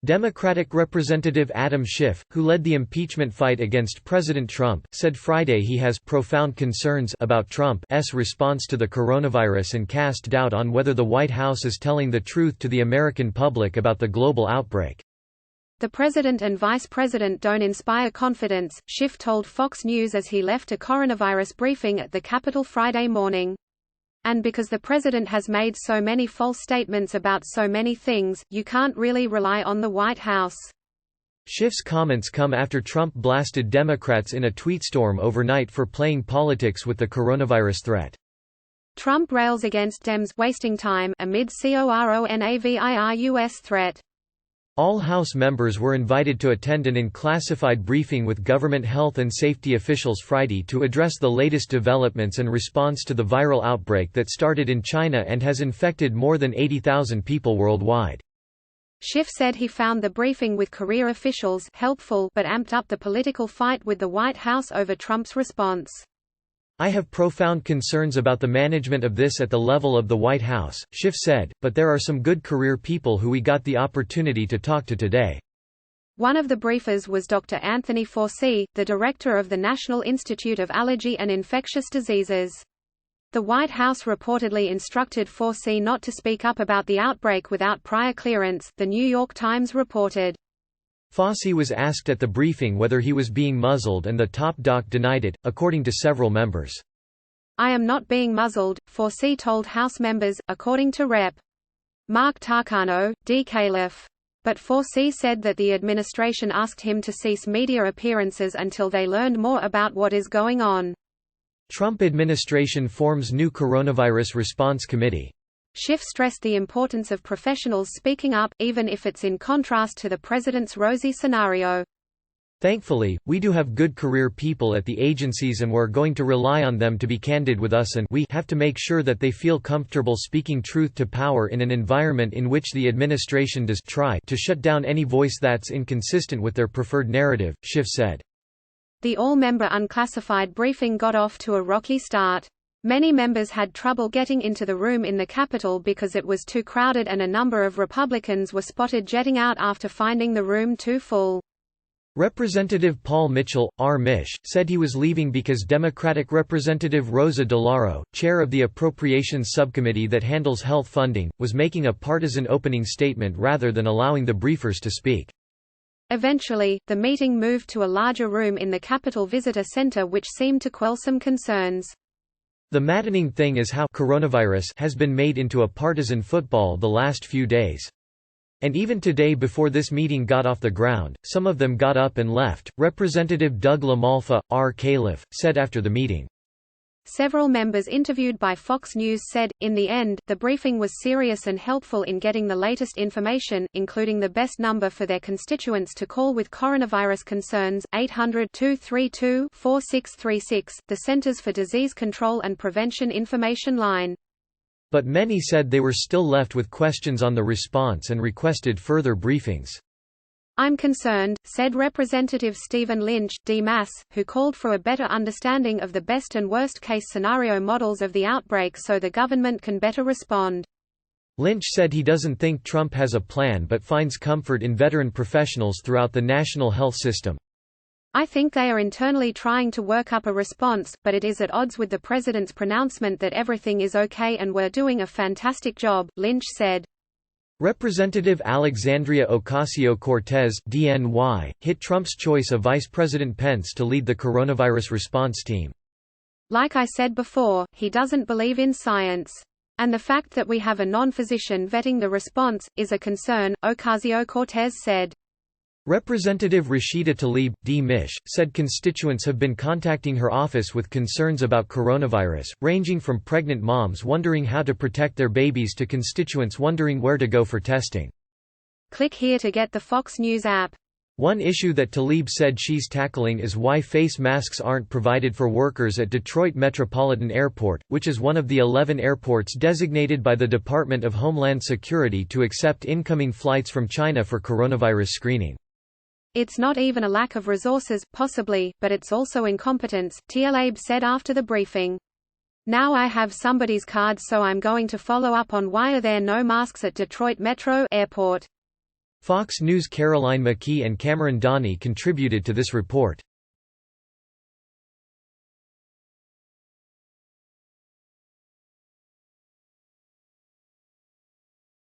Democratic Representative Adam Schiff, who led the impeachment fight against President Trump, said Friday he has profound concerns about Trump's response to the coronavirus and cast doubt on whether the White House is telling the truth to the American public about the global outbreak. The president and vice president don't inspire confidence, Schiff told Fox News as he left a coronavirus briefing at the Capitol Friday morning. And because the president has made so many false statements about so many things, you can't really rely on the White House. Schiff's comments come after Trump blasted Democrats in a tweet storm overnight for playing politics with the coronavirus threat. Trump rails against Dems wasting time amid coronavirus threat. All House members were invited to attend an unclassified briefing with government health and safety officials Friday to address the latest developments and response to the viral outbreak that started in China and has infected more than 80,000 people worldwide. Schiff said he found the briefing with career officials helpful but amped up the political fight with the White House over Trump's response. I have profound concerns about the management of this at the level of the White House, Schiff said, but there are some good career people who we got the opportunity to talk to today. One of the briefers was Dr. Anthony Fauci, the director of the National Institute of Allergy and Infectious Diseases. The White House reportedly instructed Fauci not to speak up about the outbreak without prior clearance, The New York Times reported. Fauci was asked at the briefing whether he was being muzzled and the top doc denied it, according to several members. I am not being muzzled, Fauci told House members, according to Rep. Mark Tarcano, D. Califf. But Fauci said that the administration asked him to cease media appearances until they learned more about what is going on. Trump administration forms new coronavirus response committee. Schiff stressed the importance of professionals speaking up, even if it's in contrast to the president's rosy scenario. Thankfully, we do have good career people at the agencies and we're going to rely on them to be candid with us, and we have to make sure that they feel comfortable speaking truth to power in an environment in which the administration does try to shut down any voice that's inconsistent with their preferred narrative, Schiff said. The all-member unclassified briefing got off to a rocky start. Many members had trouble getting into the room in the Capitol because it was too crowded, and a number of Republicans were spotted jetting out after finding the room too full. Representative Paul Mitchell, R. Mish, said he was leaving because Democratic Representative Rosa DeLauro, chair of the Appropriations Subcommittee that handles health funding, was making a partisan opening statement rather than allowing the briefers to speak. Eventually, the meeting moved to a larger room in the Capitol Visitor Center, which seemed to quell some concerns. The maddening thing is how coronavirus has been made into a partisan football the last few days. And even today, before this meeting got off the ground, some of them got up and left, Representative Doug LaMalfa, R. Califf, said after the meeting. Several members interviewed by Fox News said, in the end, the briefing was serious and helpful in getting the latest information, including the best number for their constituents to call with coronavirus concerns, 800-232-4636, the Centers for Disease Control and Prevention information line. But many said they were still left with questions on the response and requested further briefings. I'm concerned, said Representative Stephen Lynch, D-Mass, who called for a better understanding of the best and worst-case scenario models of the outbreak so the government can better respond. Lynch said he doesn't think Trump has a plan but finds comfort in veteran professionals throughout the national health system. I think they are internally trying to work up a response, but it is at odds with the president's pronouncement that everything is okay and we're doing a fantastic job, Lynch said. Representative Alexandria Ocasio-Cortez (DNY) hit Trump's choice of Vice President Pence to lead the coronavirus response team. Like I said before, he doesn't believe in science. And the fact that we have a non-physician vetting the response is a concern, Ocasio-Cortez said. Representative Rashida Tlaib, D. Mish, said constituents have been contacting her office with concerns about coronavirus, ranging from pregnant moms wondering how to protect their babies to constituents wondering where to go for testing. Click here to get the Fox News app. One issue that Tlaib said she's tackling is why face masks aren't provided for workers at Detroit Metropolitan Airport, which is one of the 11 airports designated by the Department of Homeland Security to accept incoming flights from China for coronavirus screening. It's not even a lack of resources, possibly, but it's also incompetence, Tlaib said after the briefing. Now I have somebody's card, so I'm going to follow up on why are there no masks at Detroit Metro Airport. Fox News' Caroline McKee and Cameron Donnie contributed to this report.